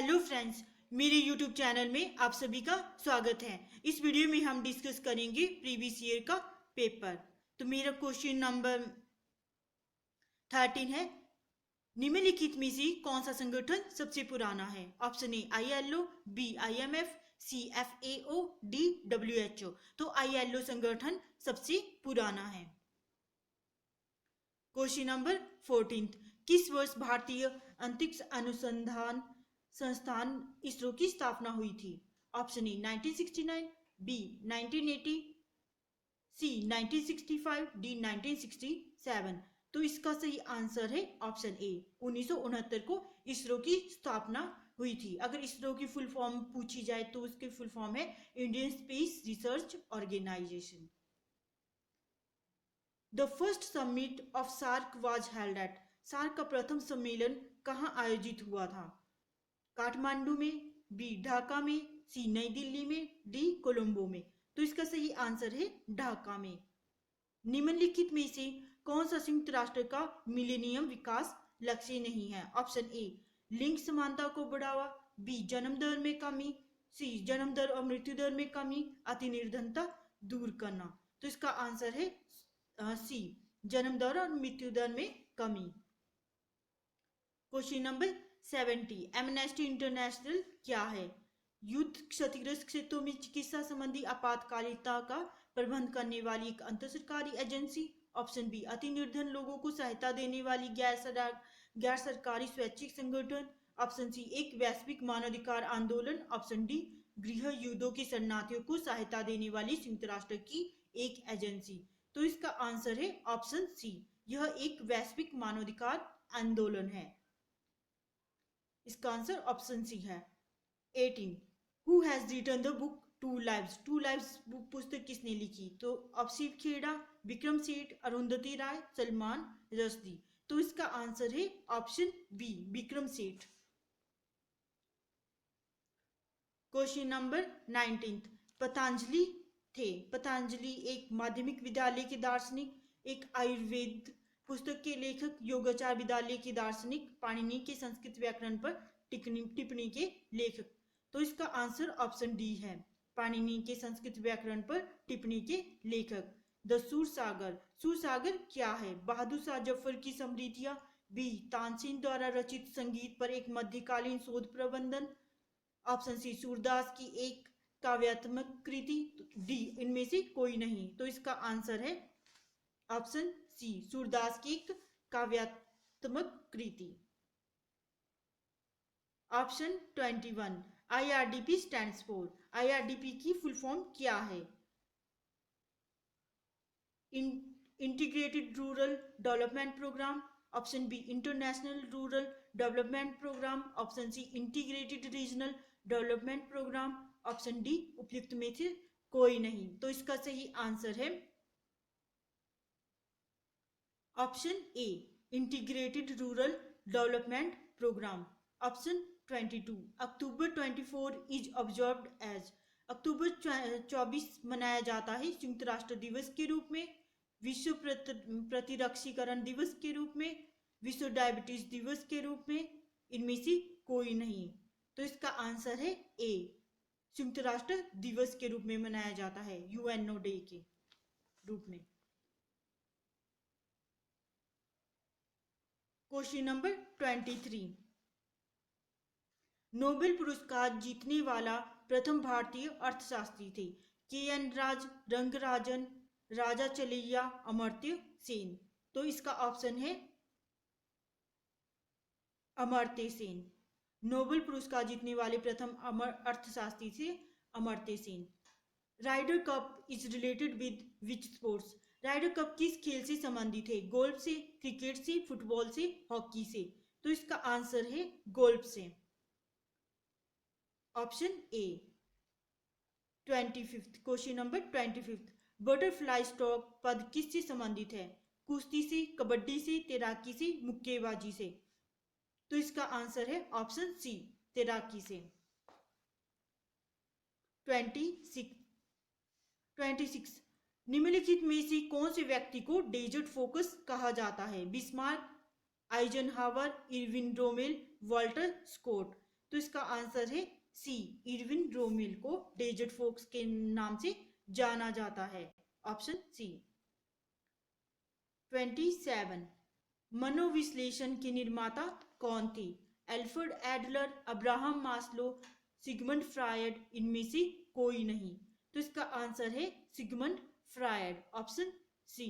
Hello friends, मेरे YouTube channel में आप सभी का स्वागत है। इस वीडियो में हम डिस्कस करेंगे प्रीवियस ईयर का पेपर। तो मेरा क्वेश्चन नंबर 13 है, निम्नलिखित में से कौन सा संगठन सबसे पुराना है? Option A ILO, B IMF, C FAO, D WHO। तो ILO संगठन सबसे पुराना है। क्वेश्चन नंबर 14, किस वर्ष भारतीय अंतरिक्ष अनुसंधान संस्थान इसरो की स्थापना हुई थी? Option A 1969, B 1980, C 1965, D 1967। तो इसका सही आंसर है ऑप्शन ए 1969 को इसरो की स्थापना हुई थी। अगर इसरो की फुल फॉर्म पूछी जाए तो उसकी फुल फॉर्म है Indian space research organisation. The first summit of SAARC was held at. SAARC का प्रथम सम्मेलन कहाँ आयोजित हुआ था? काठमांडू में, बी ढाका में, सी नई दिल्ली में, डी कोलंबो में। तो इसका सही आंसर है ढाका में। निम्नलिखित में से कौन सा संयुक्त राष्ट्र का मिलेनियम विकास लक्ष्य नहीं है? ऑप्शन ए लिंग समानता को बढ़ावा, बी जन्म दर में कमी, सी जन्म दर और मृत्यु दर में कमी, अति निर्धनता दूर करना। तो इसका आंसर है सी जन्म दर और मृत्यु दर में कमी। क्वेश्चन नंबर 70, एमनेस्टी इंटरनेशनल क्या है? युद्ध क्षतिग्रस्त क्षेत्रों में चिकित्सा संबंधी आपातकालिकता का प्रबंध करने वाली एक अंतरसरकारी एजेंसी। ऑप्शन बी अति निर्धन लोगों को सहायता देने वाली गैर सरकारी स्वैच्छिक संगठन। ऑप्शन सी एक वैश्विक मानवाधिकार आंदोलन। ऑप्शन डी गृह युद्धों के शरणार्थियों को सहायता देने वाली संयुक्त राष्ट्र की एक एजेंसी। तो इसका आंसर है ऑप्शन सी, यह एक वैश्विक मानवाधिकार आंदोलन है। इसका आंसर ऑप्शन सी है। 18, who has written the book two lives. Two lives book पुस्तक किसने लिखी? तो अवसीफ खेड़ा, विक्रम सेठ, अरुंधति राय, सलमान रश्दी। तो इसका आंसर है option B Vikram Seth. Question number 19, Patanjali थे। पतंजलि एक माध्यमिक विद्यालय के दार्शनिक, एक आयुर्वेद पुस्तक के लेखक, योगाचार विद्यालय के दार्शनिक, पाणिनि के संस्कृत व्याकरण पर टिप्पणी के लेखक। तो इसका आंसर ऑप्शन डी है, पाणिनि के संस्कृत व्याकरण पर टिप्पणी के लेखक। द सूरसागर। सूरसागर क्या है? बहादुर शाह जफर की समृद्धियां, बी तानसेन द्वारा रचित संगीत पर एक मध्यकालीन शोध प्रबंधन। ऑप्शन सी सूरदास की एक काव्यात्मक कृति, डी इनमें से कोई नहीं। तो इसका आंसर है ऑप्शन सी सूरदास की एक काव्यात्मक कृति। Option 21, IRDP stands for. IRDP की फुल फॉर्म क्या है? Integrated rural development programme. Option B international rural development programme. Option C integrated regional development programme. Option D उपयुक्त में से कोई नहीं। तो इसका सही आंसर है option A integrated rural development programme. Option 22, October 24 is observed as. October 24 मनाया जाता है संयुक्त राष्ट्र दिवस के रूप में, विश्व प्रतिरक्षीकरण दिवस के रूप में, विश्व डायबिटीज दिवस के रूप में, इनमें से कोई नहीं। तो इसका आंसर है ए संयुक्त राष्ट्र दिवस के रूप में मनाया जाता है, UNO डे के रूप में। क्वेश्चन नंबर 23, नोबेल पुरस्कार जीतने वाला प्रथम भारतीय अर्थशास्त्री थे? KN राज, रंगराजन, राजा चलैया, अमर्त्य सेन। तो इसका ऑप्शन है अमर्त्य सेन। नोबेल पुरस्कार जीतने वाले प्रथम अर्थशास्त्री थे Amartya Sen. Ryder cup is related with which sports. Ryder cup किस खेल से संबंधित है? गोल्फ से, क्रिकेट से, फुटबॉल से, हॉकी से। तो इसका आंसर है गोल्फ से। Option A. 25, question number 25, butterfly stroke पद किससे संबंधित है? कुश्ती से, कबड्डी से, तैराकी से, मुक्केबाजी से। तो इसका आंसर है ऑप्शन सी तैराकी से। 26, निम्नलिखित में से कौन से व्यक्ति को डेजर्ट फोकस कहा जाता है? Bismarck, Eisenhower, Erwin Rommel, Walter Scott. तो इसका आंसर है सी, इरविन रोमेल को डेजर्ट फोक्स के नाम से जाना जाता है। ऑप्शन सी। 27, मनोविश्लेषण के निर्माता कौन थे? Alfred Adler, Abraham Maslow, Sigmund Freud, इनमें से कोई नहीं। तो इसका आंसर है Sigmund Freud. Option C.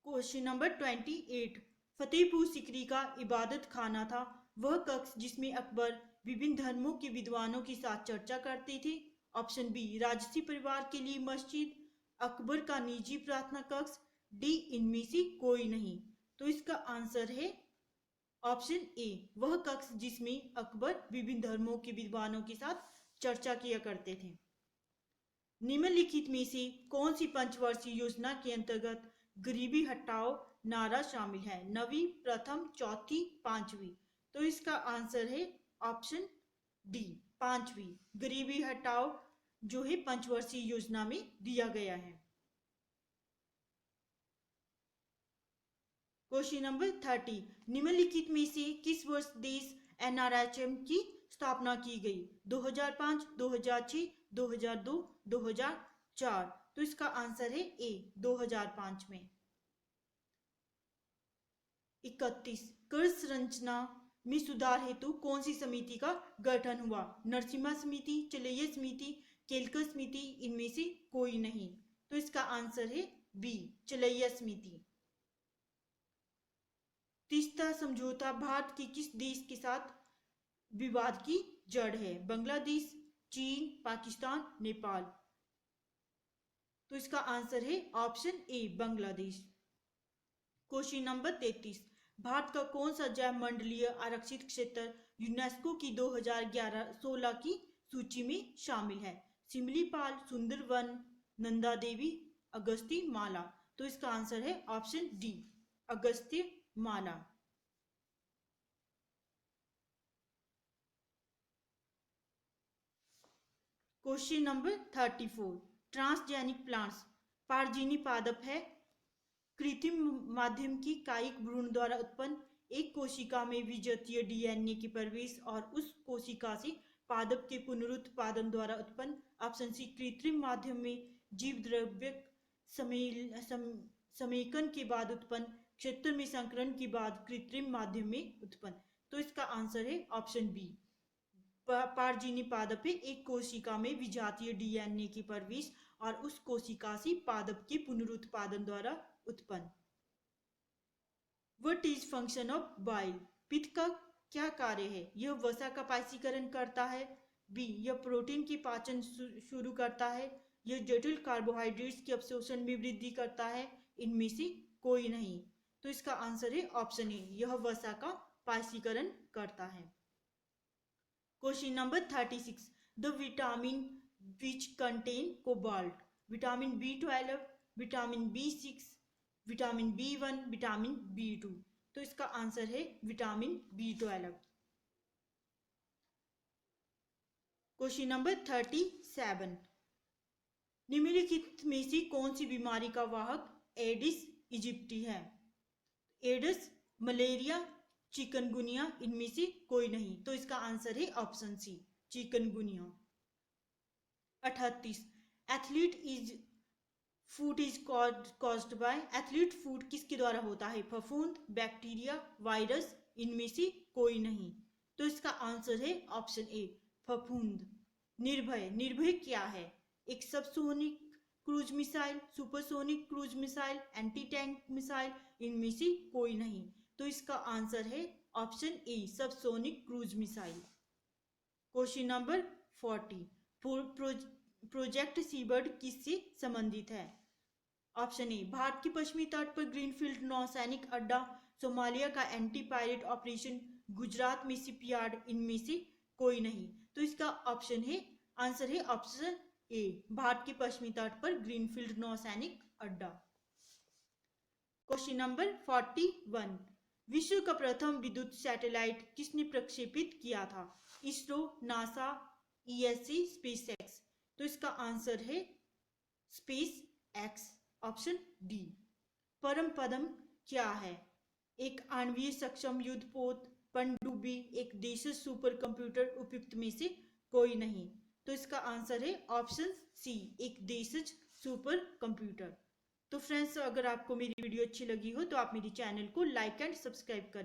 Question number 28, Fatehpur Sikri का इबादत खाना था वह कक्ष जिसमें अकबर विभिन्न धर्मों के विद्वानों के साथ चर्चा करते थे। ऑप्शन बी, राजसी परिवार के लिए मस्जिद, अकबर का निजी प्रार्थना कक्ष, डी, इनमें से कोई नहीं। तो इसका आंसर है ऑप्शन ए, वह कक्ष जिसमें अकबर विभिन्न धर्मों के विद्वानों के साथ चर्चा किया करते थे। निम्नलिखित में से कौन सी पंचवर्षीय योजना के अंतर्गत गरीबी हटाओ नारा शामिल है? नवीं, प्रथम, चौथी, पांचवी। तो इसका आंसर है ऑप्शन डी, पांचवी। गरीबी हटाओ जो है पंचवर्षीय योजना में दिया गया है। क्वेश्चन नंबर 30, निम्नलिखित में से किस वर्ष देश एनआरएचएम की स्थापना की गई? 2005, 2006, 2002, 2004। तो इसका आंसर है ए, 2005 में। 31, कर संरचना में सुधार हेतु कौन सी समिति का गठन हुआ? नरसिम्हा समिति, चलैया समिति, केलकर समिति, इनमें से कोई नहीं। तो इसका आंसर है बी, चलैया समिति। तीस्ता समझौता भारत के किस देश के साथ विवाद की जड़ है? बांग्लादेश, चीन, पाकिस्तान, नेपाल। तो इसका आंसर है ऑप्शन ए, बांग्लादेश। क्वेश्चन नंबर 33, भारत का कौन सा जैव मंडलीय आरक्षित क्षेत्र यूनेस्को की 2011-16 की सूची में शामिल है? सिमलीपाल, सुंदरवन, नंदा देवी, अगस्ती माला। तो इसका आंसर है ऑप्शन डी, अगस्त्य माला। क्वेश्चन नंबर 34, ट्रांसजेनिक प्लांट्स पारजीनी पादप है। कृत्रिम माध्यम की कायिक भ्रूण द्वारा उत्पन्न एक कोशिका में विजातीय डीएनए के प्रवेश और उस कोशिका से पादप के पुनरुत्पादन द्वारा उत्पन्न। ऑप्शन सी, कृत्रिम माध्यम में जीव द्रव्य समेकन के बाद उत्पन्न, क्षेत्र में संकरण के बाद कृत्रिम माध्यम में उत्पन्न। तो इसका आंसर है ऑप्शन बी, पारजीनी पादप है एक कोशिका में विजातीय डीएनए के प्रवेश और उस कोशिका से पादप के पुनरुत्पादन द्वारा उत्पन्न। What is function of bile? पित्त का क्या कार्य है? यह वसा का पाचीकरण करता है। बी, यह प्रोटीन की पाचन शुरू करता है। यह जटिल कार्बोहाइड्रेट्स के अवशोषण में वृद्धि करता है। इनमें से कोई नहीं। तो इसका आंसर है ऑप्शन ए, यह वसा का पाचीकरण करता है। Question number 36, the vitamin which contain cobalt? Vitamin B12, vitamin B6, vitamin B1, vitamin B2। तो इसका आंसर है विटामिन B12। क्वेश्चन नंबर 37, निम्नलिखित में से कौन सी बीमारी का वाहक एडिस इजिप्टी है? एड्स, मलेरिया, चिकनगुनिया, इनमें से कोई नहीं। तो इसका आंसर है option C, chikungunya. 38, athlete is foot is caused by? Athlete foot किसके द्वारा होता है? फफूंद, बैक्टीरिया, वायरस, इनमें से कोई नहीं। तो इसका आंसर है ऑप्शन ए, फफूंद। निर्भय, निर्भय क्या है? एक subsonic cruise missile, supersonic cruise missile, anti tank missile, इनमें से कोई नहीं। तो इसका आंसर है ऑप्शन ए, subsonic cruise missile. Question number 40, project seabird किससे संबंधित है? ऑप्शन ए, भारत के पश्चिमी तट पर ग्रीनफील्ड नौसैनिक अड्डा, सोमालिया का एंटी पायरेट ऑपरेशन, गुजरात में शिपयार्ड, इनमें से कोई नहीं। तो इसका ऑप्शन है, आंसर है ऑप्शन ए, भारत के पश्चिमी तट पर ग्रीनफील्ड नौसैनिक अड्डा। क्वेश्चन नंबर 41, विश्व का प्रथम विद्युत सैटेलाइट किसने प्रक्षेपित किया था? ISRO, NASA, ESC, space x. तो इसका आंसर है स्पेस एक्स, ऑप्शन डी। परम पदम क्या है? एक आणविक सक्षम युद्धपोत, पनडुब्बी बी, एक देशज सुपर कंप्यूटर उपयुक्त में से कोई नहीं। तो इसका आंसर है ऑप्शन सी, एक देशज सुपर कंप्यूटर। तो फ्रेंड्स, अगर आपको मेरी वीडियो अच्छी लगी हो तो आप मेरी चैनल को लाइक एंड सब्सक्राइब करें।